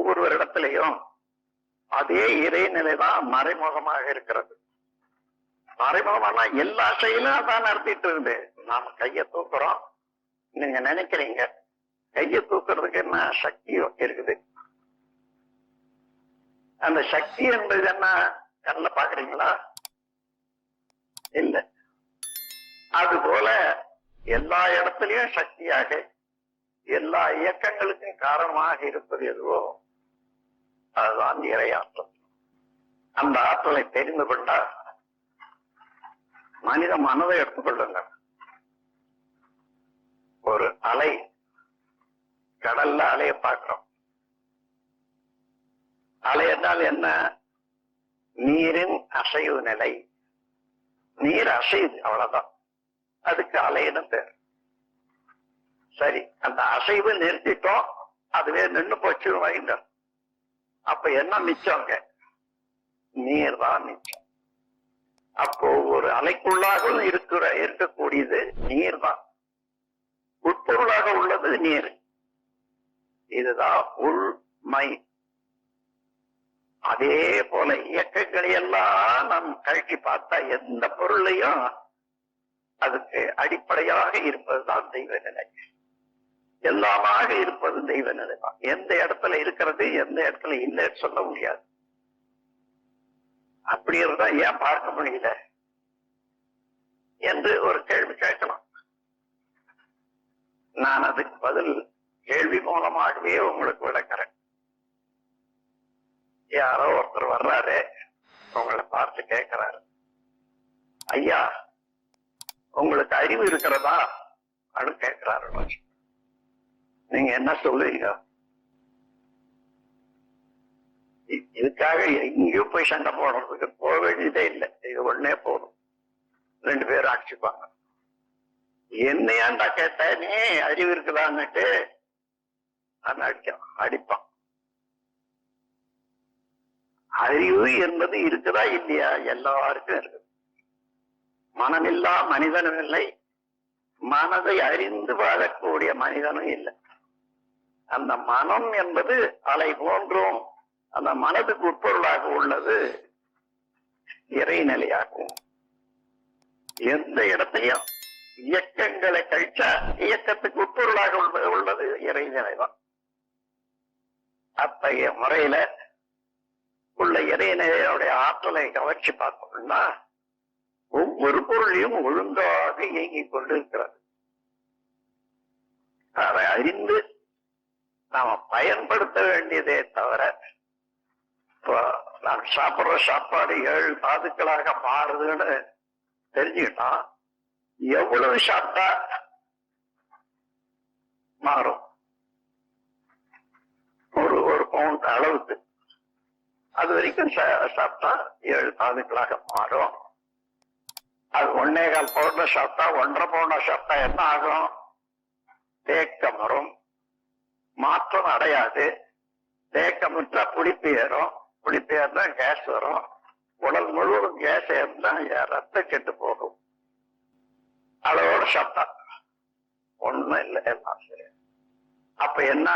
ஒவ்வொருவரிடத்திலையும் அதே இறைநிலைதான் மறைமுகமாக இருக்கிறது. மறைமுகமானா எல்லா செயலும் அதான் நடத்திட்டு இருக்குது. நாம கையை தூக்குறோம், நீங்க நினைக்கிறீங்க கையை தூக்குறதுக்கு என்ன சக்தி இருக்குது. அந்த சக்தி என்பது என்ன கண்ணில் பாக்குறீங்களா? இல்ல. அது போல எல்லா இடத்துலயும் சக்தியாக எல்லா இயக்கங்களுக்கும் காரணமாக இருப்பது எதுவோ அதுதான் இறையாற்றல். அந்த ஆற்றலை தெரிந்து கொண்டா மனித மனதை எடுத்துக்கொள்ளுங்க. ஒரு அலை, கடல்ல அலையை பார்க்கிறோம். அலை என்றால் என்ன? நீரின் அசைவு நிலை. நீர் அசையுது, அவ்வளவுதான். அதுக்கு அலைன்னு பேர். சரி, அந்த அசைவு நிறுத்திட்டோம், அதுவே நின்று போச்சு வைங்க. அப்ப என்ன மிச்சங்க? நீர் தான் மிச்சம். அப்போ ஒரு அலைக்குள்ளாக இருக்கக்கூடியது நீர் தான். உட்பொருளாக உள்ளது நீர். இதுதான் உள்மை. அதே போல இயக்கங்களை எல்லாம் நாம் கழட்டி பார்த்தா எந்த பொருளையும் அதுக்கு அடிப்படையாக இருப்பதுதான் தெய்வ நிலை. எல்லாமாக இருப்பது தெய்வ நிலை தான். எந்த இடத்துல இருக்கிறது எந்த இடத்துல இல்லைன்னு சொல்ல முடியாது. அப்படி இருந்தா ஏன் பார்க்க முடியல என்று ஒரு கேள்வி கேட்கலாம். நான் அதுக்கு பதில் கேள்வி மூலமாகவே உங்களுக்கு விளக்குறேன். யாரோ ஒருத்தர் வர்றாரு, உங்களை பார்த்து கேட்கிறாரு, ஐயா உங்களுக்கு அறிவு இருக்கிறதா அப்படின்னு கேட்கிறாரு. நீங்க என்ன சொல்லுவீங்க? இதுக்காக எங்கேயும் போய் சண்டை போடுறதுக்கு போக வேண்டியதே இல்லை. இது ஒன்னே போதும், ரெண்டு பேரும் அடிச்சுப்பாங்க. என்னையாண்டா கேட்ட, நீ அறிவு இருக்குதான்னுட்டு அடிப்பான். அறிவு என்பது இருக்குதா இல்லையா? எல்லாருக்கும் இருக்கு. மனமில்லா மனிதனும் இல்லை, மனதை அறிந்து வாழக்கூடிய மனிதனும் இல்லை. அந்த மனம் என்பது அலை போன்றும் அந்த மனதுக்கு உட்பொருளாக உள்ளது இறைநிலையாகும். எந்த இடத்தையும் இயக்கங்களை கழிச்சா இயக்கத்துக்கு உட்பொருளாக உள்ளது இறைநிலைதான். அத்தகைய முறையில உள்ள இறைநிலையுடைய ஆற்றலை கவர்ச்சி பார்த்தோம்னா ஒவ்வொரு பொருளையும் ஒழுங்காக இயங்கிக் கொண்டிருக்கிறது. அதை அறிந்து நாம பயன்படுத்த வேண்டியதே தவிர, நாம் சாப்பிடுற சாப்பாடு 7 தாதுக்களாக மாறுதுன்னு தெரிஞ்சுக்கிட்டா எவ்வளவு சாப்பிட்டா மாறும்? ஒரு பவுண்ட் அளவுக்கு அது வரைக்கும் சாப்பிட்டா 7 தாதுக்களாக மாறும். அது 1.25 பவுண்ட் சாப்பிட்டா 1.5 பவுண்ட் சாப்பிட்டா என்ன ஆகும்? தேக்கம் வரும், மாற்றம் அடையாது. தேக்கமுற்றா புளிப்பு ஏறும், புளிப்பு ஏறினா கேஸ் வரும். உடல் முழுவதும் கேஸ் ஏறினா ரத்த கெட்டு போகும். அளவோட சாப்பிட்டா ஒண்ணும் இல்லை, எல்லாம் சரி. அப்ப என்ன?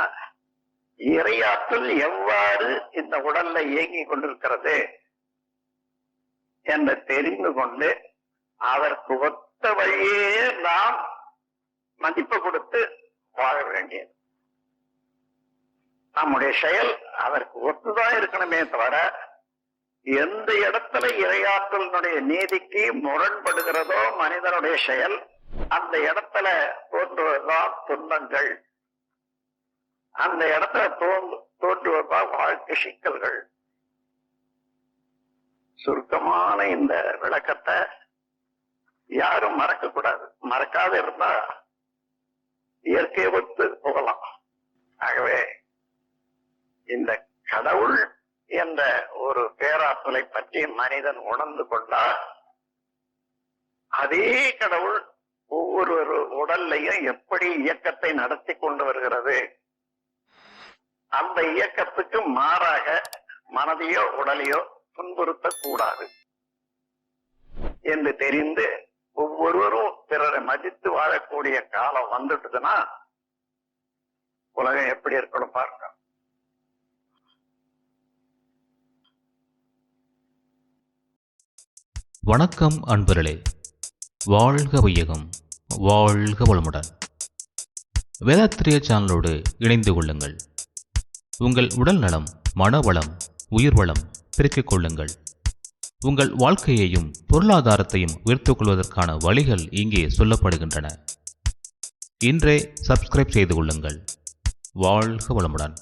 இறையாற்றல் எவ்வாறு இந்த உடல்ல இயங்கி கொண்டிருக்கிறது என்று தெரிந்து கொண்டு அதற்கு ஒத்த வழியே நாம் மதிப்பு கொடுத்து வாழ வேண்டியது. நம்முடைய செயல் அதற்கு ஒத்துதான் இருக்கணுமே தவிர, எந்த இடத்துல இறையாற்றலினுடைய நீதிக்கு முரண்படுகிறதோ மனிதனுடைய செயல், அந்த இடத்துல தோன்றுவதுதான் துன்பங்கள், அந்த இடத்துல தோன்றுவதுதான் வாழ்க்கை சிக்கல்கள். சுருக்கமான இந்த விளக்கத்தை யாரும் மறக்க கூடாது. மறக்காத இருந்தா இயற்கையை ஒத்து போகலாம். ஆகவே இந்த கடவுள் என்ற ஒரு பேராற்றலை பற்றி மனிதன் உணர்ந்து கொண்டால், அதே கடவுள் ஒவ்வொரு உடல்லையும் எப்படி இயக்கத்தை நடத்தி கொண்டு வருகிறது, அந்த இயக்கத்துக்கு மாறாக மனதையோ உடலையோ துன்புறுத்தக்கூடாது என்று தெரிந்து ஒவ்வொருவரும் பிறரை மதித்து வாழக்கூடிய காலம் வந்துட்டுதுன்னா உலகம் எப்படி இருக்கணும் பாருங்க. வணக்கம் அன்பர்களே, வாழ்க வையகம், வாழ்க வளமுடன். வேதாத்திரிய சேனலோடு இணைந்து கொள்ளுங்கள். உங்கள் உடல் நலம், மனவளம், உயிர் வளம் பெருக்கிக் கொள்ளுங்கள். உங்கள் வாழ்க்கையையும் பொருளாதாரத்தையும் உயர்த்திக் கொள்வதற்கான வழிகள் இங்கே சொல்லப்படுகின்றன. இன்றே சப்ஸ்கிரைப் செய்து கொள்ளுங்கள். வாழ்க வளமுடன்.